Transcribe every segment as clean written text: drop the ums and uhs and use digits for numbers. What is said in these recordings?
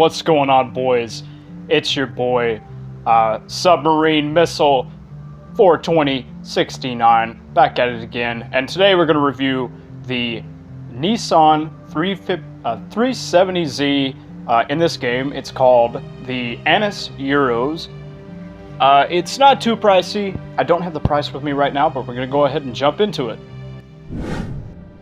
What's going on, boys? It's your boy, Submarine Missile 42069, back at it again. And today we're going to review the Nissan 370Z. In this game, it's called the Annis Euros. It's not too pricey. I don't have the price with me right now, but we're going to go ahead and jump into it.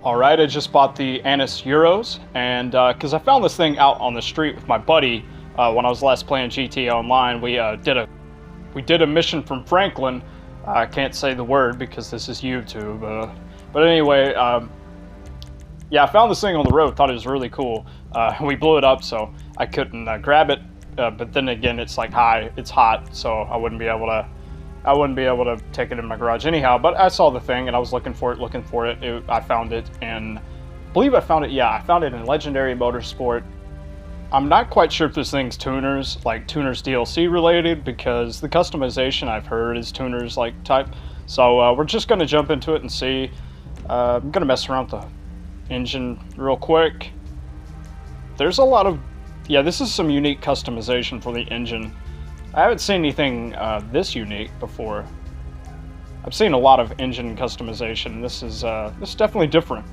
Alright, I just bought the Annis Euros, and because I found this thing out on the street with my buddy when I was last playing GTA Online. We did a mission from Franklin. I can't say the word because this is YouTube, but anyway, yeah, I found this thing on the road, thought it was really cool. We blew it up, so I couldn't grab it, but then again, it's like it's hot, so I wouldn't be able to take it in my garage anyhow. But I saw the thing and I was looking for it. I found it in, I believe I found it in Legendary Motorsport. I'm not quite sure if this thing's tuners DLC related, because the customization I've heard is tuners like type. So we're just gonna jump into it and see. I'm gonna mess around with the engine real quick. There's a lot of, yeah, this is some unique customization for the engine. I haven't seen anything this unique before. I've seen a lot of engine customization. This is definitely different.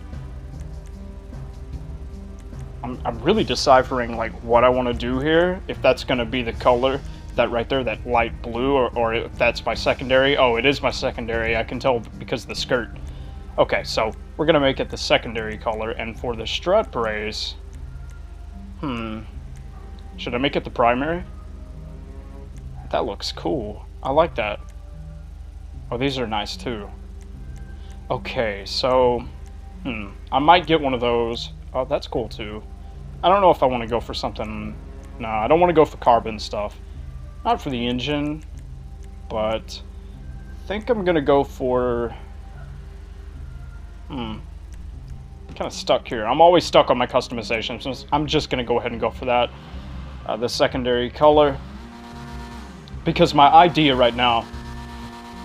I'm really deciphering like what I want to do here. If that's going to be the color, that right there, that light blue, or if that's my secondary. Oh, it is my secondary. I can tell because of the skirt. Okay, so we're going to make it the secondary color. And for the strut brace, should I make it the primary? That looks cool. I like that. Oh, these are nice too. Okay, so I might get one of those. Oh, that's cool too. I don't know if I want to go for something. No, I don't want to go for carbon stuff. Not for the engine, but I think I'm gonna go for kind of stuck here. I'm always stuck on my customization, so I'm just gonna go ahead and go for that. The secondary color. Because my idea right now,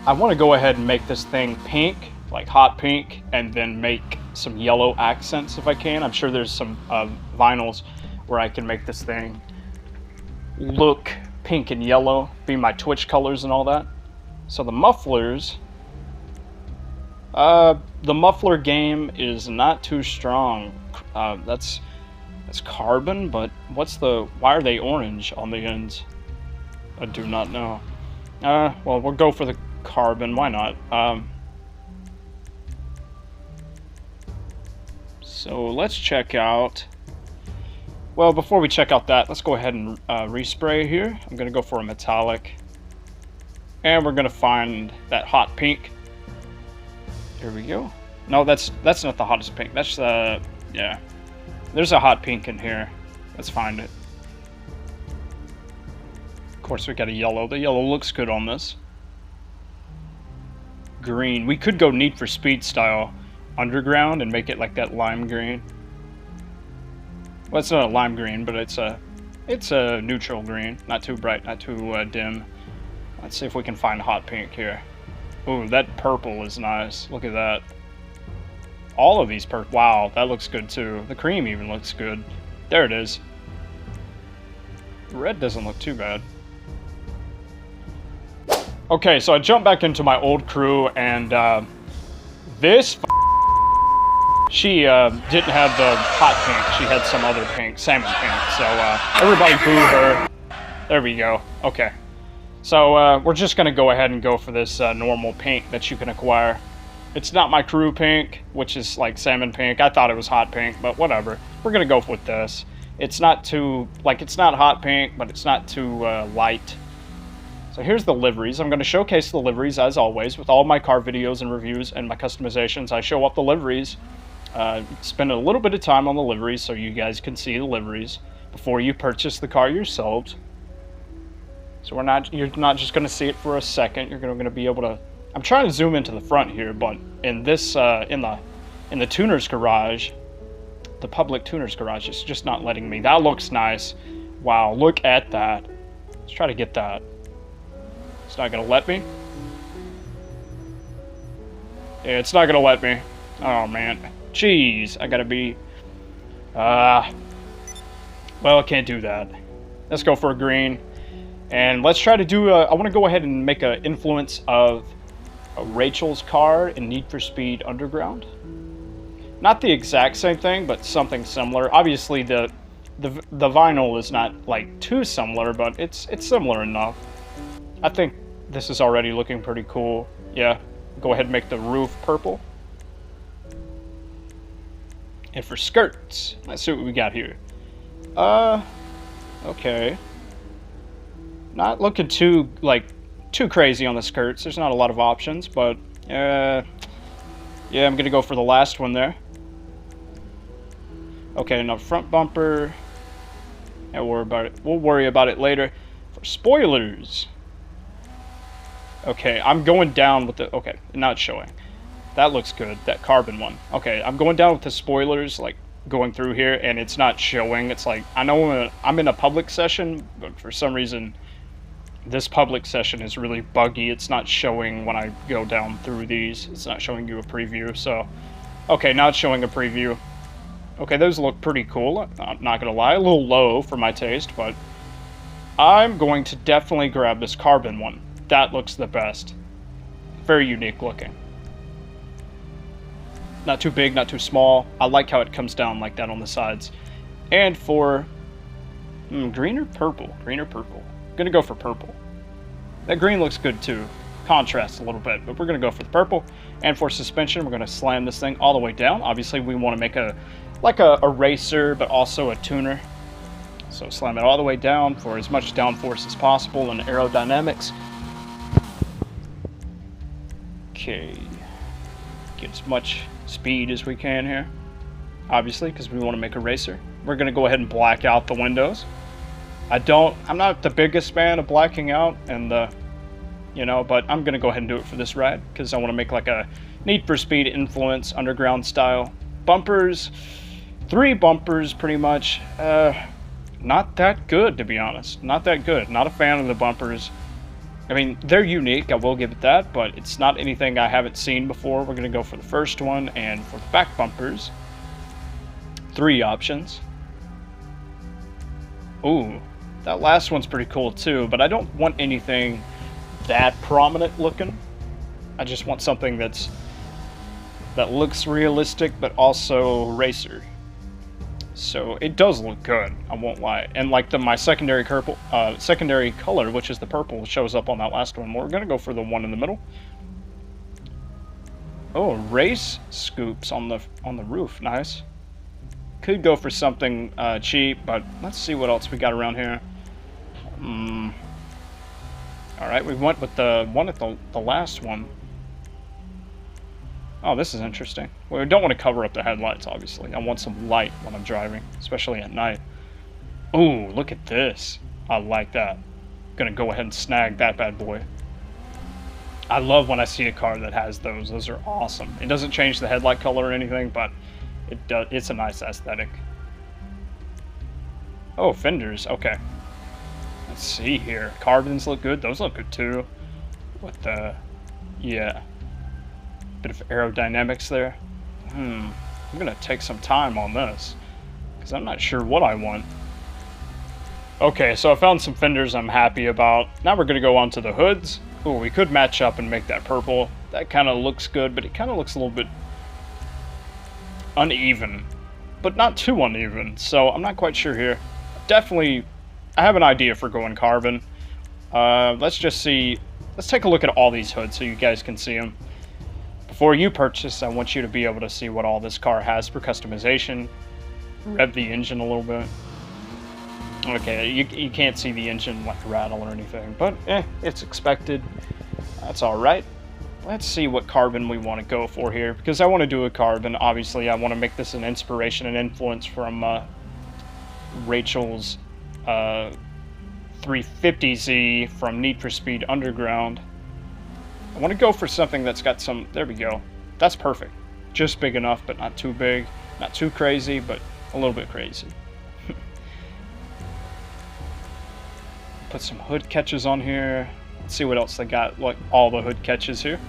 I want to go ahead and make this thing pink, like hot pink, and then make some yellow accents if I can. I'm sure there's some vinyls where I can make this thing look pink and yellow, be my Twitch colors and all that. So the mufflers, the muffler game is not too strong. That's carbon, but why are they orange on the ends? I do not know. Well, we'll go for the carbon. Why not? So let's check out. Well, before we check out that, let's go ahead and respray here. I'm gonna go for a metallic, and we're gonna find that hot pink. Here we go. No, that's not the hottest pink. That's yeah. There's a hot pink in here. Let's find it. Of course, we got a yellow. The yellow looks good on this. Green. We could go Need for Speed style underground and make it like that lime green. Well, it's not a lime green, but it's a neutral green. Not too bright, not too dim. Let's see if we can find hot pink here. Ooh, that purple is nice. Look at that. All of these purple. Wow, that looks good too. The cream even looks good. There it is. Red doesn't look too bad. Okay, so I jumped back into my old crew, and this she didn't have the hot pink. She had some other pink, salmon pink. So everybody boo her. There we go. Okay, so we're just gonna go ahead and go for this normal pink that you can acquire. It's not my crew pink, which is like salmon pink. I thought it was hot pink, but whatever. We're gonna go with this. It's not too, like, it's not hot pink, but it's not too light. So here's the liveries. I'm going to showcase the liveries as always with all my car videos and reviews and my customizations. I show up the liveries, spend a little bit of time on the liveries so you guys can see the liveries before you purchase the car yourselves. So you're not just going to see it for a second. You're going to be able to. I'm trying to zoom into the front here, but in this in the tuner's garage, the public tuner's garage, it's just not letting me. That looks nice. Wow, look at that. Let's try to get that. It's not gonna let me. Yeah, it's not gonna let me. Oh man, jeez, I gotta be. Well, I can't do that. Let's go for a green. And let's try to do I want to go ahead and make an influence of Rachel's car in Need for Speed Underground. Not the exact same thing, but something similar. Obviously, the vinyl is not like too similar, but it's similar enough. I think this is already looking pretty cool. Yeah, go ahead and make the roof purple. And for skirts, let's see what we got here. Okay. Not looking too crazy on the skirts. There's not a lot of options, but yeah, I'm gonna go for the last one there. Okay, now front bumper. Don't worry about it. We'll worry about it later. For spoilers. Okay, I'm going down with the... Okay, now it's showing. That looks good, that carbon one. Okay, I'm going down with the spoilers, like, going through here, and it's not showing. It's like, I know I'm in a public session, but for some reason, this public session is really buggy. It's not showing when I go down through these. It's not showing you a preview, so... Okay, now it's showing a preview. Okay, those look pretty cool. I'm not gonna lie, a little low for my taste, but... I'm going to definitely grab this carbon one. That looks the best. Very unique looking. Not too big, not too small. I like how it comes down like that on the sides. And for green or purple? Green or purple? I'm gonna go for purple. That green looks good too. Contrasts a little bit, but we're gonna go for the purple. And for suspension, we're gonna slam this thing all the way down. Obviously, we want to make a racer, but also a tuner. So slam it all the way down for as much downforce as possible and aerodynamics. Okay, get as much speed as we can here, obviously, because we want to make a racer. We're going to go ahead and black out the windows. I'm not the biggest fan of blacking out, and but I'm going to go ahead and do it for this ride, because I want to make like a Need for Speed influence, underground style. Bumpers, 3 bumpers pretty much. Not that good, to be honest. Not that good. Not a fan of the bumpers. I mean, they're unique, I will give it that, but it's not anything I haven't seen before. We're going to go for the first one, and for the back bumpers, 3 options. Ooh, that last one's pretty cool too, but I don't want anything that prominent looking. I just want something that looks realistic, but also racer. So it does look good, I won't lie. And like my secondary color, which is the purple, shows up on that last one. We're gonna go for the one in the middle. Oh, race scoops on the roof, nice. Could go for something cheap, but let's see what else we got around here. All right, we went with the one at the last one. Oh, this is interesting. Well, we don't want to cover up the headlights, obviously. I want some light when I'm driving, especially at night. Ooh, look at this. I like that. Gonna go ahead and snag that bad boy. I love when I see a car that has those. Those are awesome. It doesn't change the headlight color or anything, but it's a nice aesthetic. Oh, fenders. Okay. Let's see here. Carbons look good. Those look good too. With the... Yeah. Bit of aerodynamics there. I'm gonna take some time on this because I'm not sure what I want. Okay, so I found some fenders I'm happy about. Now we're gonna go on to the hoods. Oh, we could match up and make that purple. That kind of looks good, but it kind of looks a little bit uneven, but not too uneven. So I'm not quite sure here. Definitely, I have an idea for going carbon. Let's just see. Let's take a look at all these hoods so you guys can see them. Before you purchase, I want you to be able to see what all this car has for customization. Rev the engine a little bit. Okay, you can't see the engine like rattle or anything, but it's expected. That's alright. Let's see what carbon we want to go for here, because I want to do a carbon. Obviously, I want to make this an inspiration and influence from Rachel's 350Z from Need for Speed Underground. I want to go for something that's got some... There we go. That's perfect. Just big enough, but not too big. Not too crazy, but a little bit crazy. Put some hood catches on here. Let's see what else they got. Like all the hood catches here.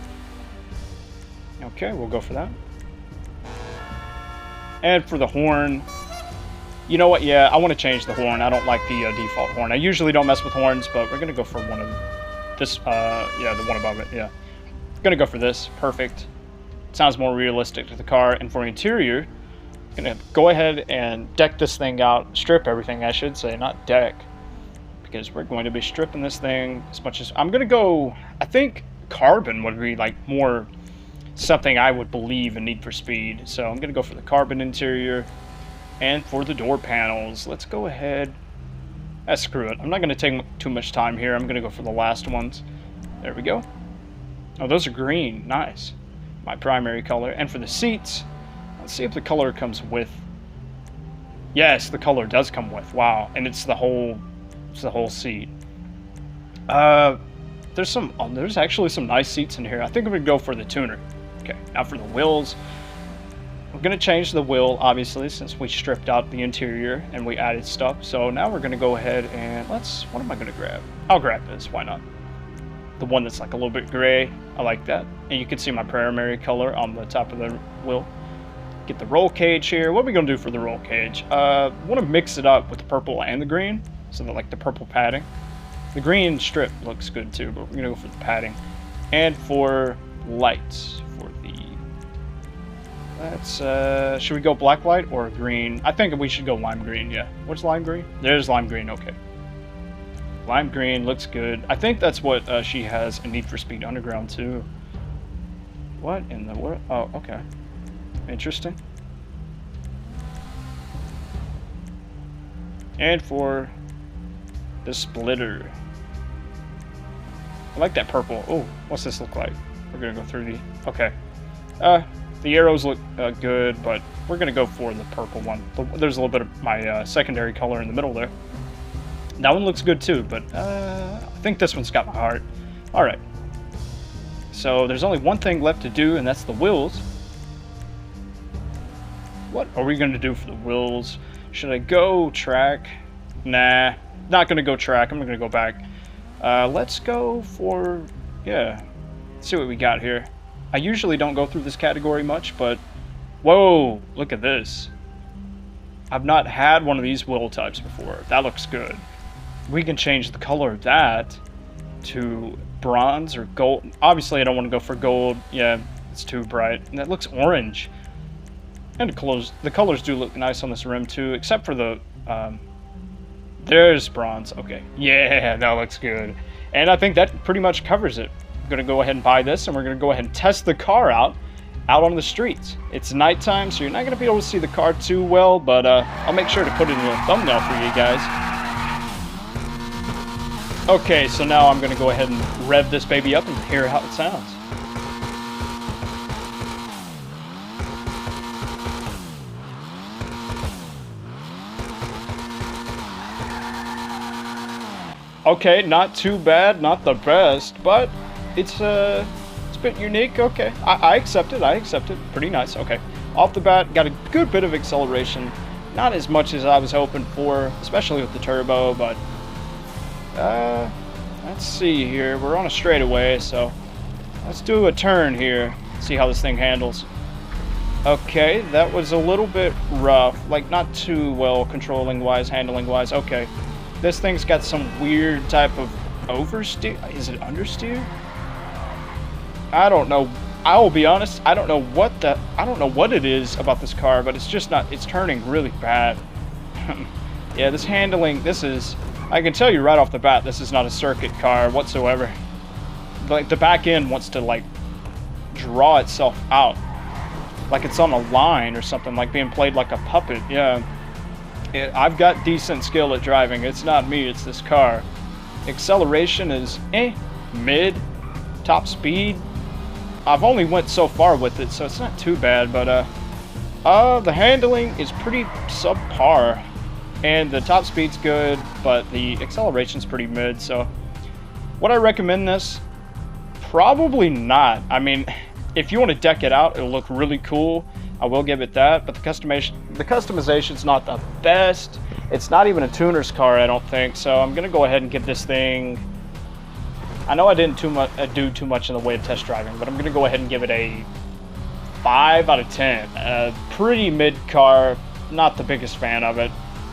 Okay, we'll go for that. And for the horn, You know what? Yeah, I want to change the horn. I don't like the default horn. I usually don't mess with horns, but we're gonna go for one of this. Yeah, the one above it. Yeah, gonna go for this. Perfect. Sounds more realistic to the car. And for interior, gonna go ahead and deck this thing out. Strip everything, I should say, not deck, because we're going to be stripping this thing as much as I'm gonna go. I think carbon would be like more something I would believe in Need for Speed. So I'm gonna go for the carbon interior. And for the door panels, let's go ahead. Screw it. I'm not going to take too much time here. I'm going to go for the last ones. There we go. Oh, those are green. Nice. My primary color. And for the seats, let's see if the color comes with. Yes, the color does come with. Wow. And it's the whole seat. There's actually some nice seats in here. I think I'm going to go for the tuner. Okay, now for the wheels. We're going to change the wheel, obviously, since we stripped out the interior and we added stuff. So now we're going to go ahead and what am I going to grab? I'll grab this, why not? The one that's like a little bit gray, I like that. And you can see my primary color on the top of the wheel. Get the roll cage here. What are we going to do for the roll cage? I want to mix it up with the purple and the green, so that like the purple padding. The green strip looks good too, but we're going to go for the padding. And for lights. Should we go black light or green? I think we should go lime green, yeah. What's lime green? There's lime green, okay. Lime green looks good. I think that's what she has in Need for Speed Underground too. What in the world? Oh, okay. Interesting. And for the splitter. I like that purple. Oh, what's this look like? We're gonna go through the, okay. The arrows look good, but we're going to go for the purple one. There's a little bit of my secondary color in the middle there. That one looks good too, but I think this one's got my heart. Alright. So there's only one thing left to do, and that's the wheels. What are we going to do for the wheels? Should I go track? Nah, not going to go track. I'm going to go back. Let's go for, yeah, let's see what we got here. I usually don't go through this category much, but whoa, look at this. I've not had one of these wheel types before. That looks good. We can change the color of that to bronze or gold. Obviously, I don't want to go for gold. Yeah, it's too bright. And that looks orange. And the colors do look nice on this rim too, except for the, there's bronze. Okay, yeah, that looks good. And I think that pretty much covers it. Going to go ahead and buy this, and we're going to go ahead and test the car out on the streets. It's nighttime, so you're not going to be able to see the car too well, but I'll make sure to put it in a thumbnail for you guys. Okay, so now I'm going to go ahead and rev this baby up and hear how it sounds. Okay, not too bad, not the best, but it's a bit unique. Okay, I accept it. I accept it. Pretty nice. Okay, off the bat, got a good bit of acceleration. Not as much as I was hoping for, especially with the turbo. But let's see here. We're on a straightaway, so let's do a turn here. See how this thing handles. Okay, that was a little bit rough. Like not too well controlling wise, handling wise. Okay, this thing's got some weird type of oversteer. Is it understeer? I don't know. I will be honest, I don't know what it is about this car, but it's just not, it's turning really bad. Yeah, this handling, I can tell you right off the bat, this is not a circuit car whatsoever. Like, the back end wants to, like, draw itself out. Like it's on a line or something, like being played like a puppet, yeah. I've got decent skill at driving. It's not me, it's this car. Acceleration is, mid, top speed. I've only went so far with it, so it's not too bad, but the handling is pretty subpar, and the top speed's good, but the acceleration's pretty mid. So would I recommend this? Probably not. I mean, if you want to deck it out, it'll look really cool. I will give it that, but the customization's not the best. It's not even a tuner's car, I don't think. So I'm gonna go ahead and give this thing, I know I didn't do too much in the way of test driving, but I'm going to go ahead and give it a 5 out of 10. Pretty mid car, not the biggest fan of it.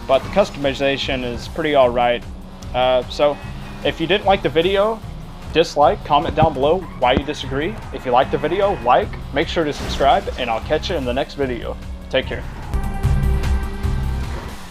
but the customization is pretty all right. So if you didn't like the video, dislike, comment down below why you disagree. If you liked the video, like, make sure to subscribe, and I'll catch you in the next video. Take care.